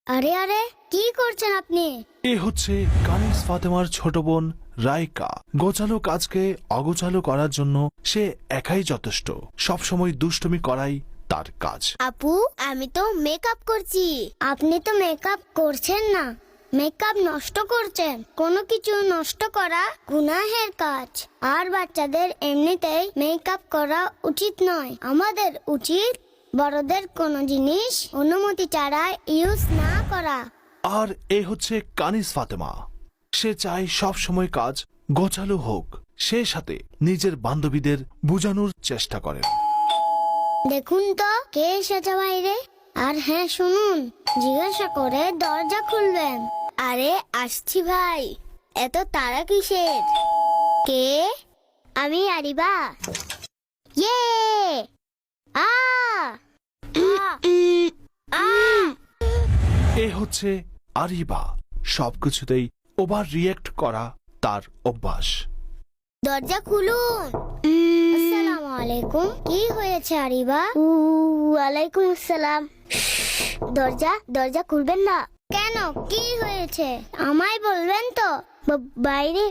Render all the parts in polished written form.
আরে আরে, কি করছেন আপনি? এ হচ্ছে কানিজ ফাতেমার ছোট বোন রাইকা। গোছালো কাজকে অগোছালো করার জন্য সে একাই যথেষ্ট। সবসময় দুষ্টুমি করাই তার কাজ। আপু, আমি তো মেকআপ করছি। আপনি তো মেকআপ করছেন না, মেকআপ নষ্ট করছেন। কোনো কিছু নষ্ট করা গুনাহের কাজ। আর বাচ্চাদের এমনিতেই মেকআপ করা উচিত নয়। আমাদের উচিত বড়দের কোনো জিনিস অনুমতি ছাড়া ইউজ না করা। আর এ হচ্ছে কানিজ ফাতেমা। সে চায় সব সময় কাজ গোছালো হোক। সে সাথে নিজের বান্ধবীদের বোঝানোর চেষ্টা করে। দেখুন তো কে এসেছে বাইরে। আর হ্যাঁ শুনুন, জিজ্ঞাসা করে দরজা খুলবেন। আরে আসছি ভাই, এত তাড়া কিসের? কে? আমি আরিবা। ইয়ে আ আ এ হচ্ছে আরিবা। সবকিছুতেই ওভার রিয়েক্ট করা তার অভ্যাস। দরজা খুলুন। আসসালামু আলাইকুম। কি হয়েছে আরিবা? ওয়ালাইকুম আসসালাম। দরজা খুলবেন না কেন? কি হয়েছে আমায় বলবেন তো। বাইরে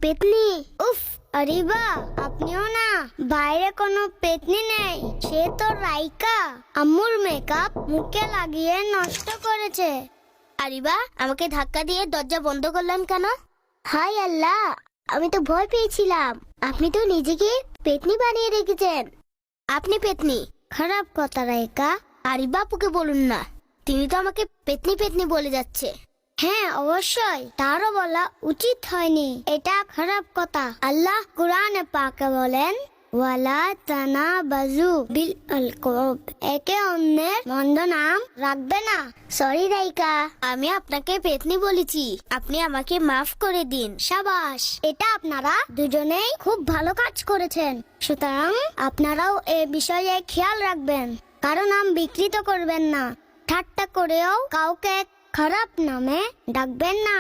পেতনি। উফ আরিবা, আপনিও না। বাইরে কোনো পেতনি নেই, সে তো রাইকা। আম্মুর মেকআপ মুখে লাগিয়ে নষ্ট করেছে। আরিবা, আমাকে ধাক্কা দিয়ে দরজা বন্ধ করলেন কেন? হাই আল্লাহ, আমি তো ভয় পেয়েছিলাম। আপনি তো নিজেকে পেতনি বানিয়ে রেখেছেন। আপনি পেতনি? খারাপ কথা রাইকা। আরিবা আপুকে বলুন না, তিনি তো আমাকে পেতনি পেতনি বলে যাচ্ছে। হ্যাঁ অবশ্যই, তারও বলা উচিত হয়নি। এটা খারাপ কথা। আল্লাহ কুরআনে পাকে বলেন, ওয়ালা তানাবাজু বিল আলকাব। একে অন্যের মন্দ নাম রাখবে না। সরি রাইকা, আমি আপনাকে পেতনি বলেছি। আপনি আমাকে মাফ করে দিন। সাবাস, এটা আপনারা দুজনেই খুব ভালো কাজ করেছেন। সুতরাং আপনারাও এ বিষয়ে খেয়াল রাখবেন, কারণ নাম বিকৃত করবেন না। ঠাট্টা করেও কাউকে খারাপ নামে ডাকবেন না।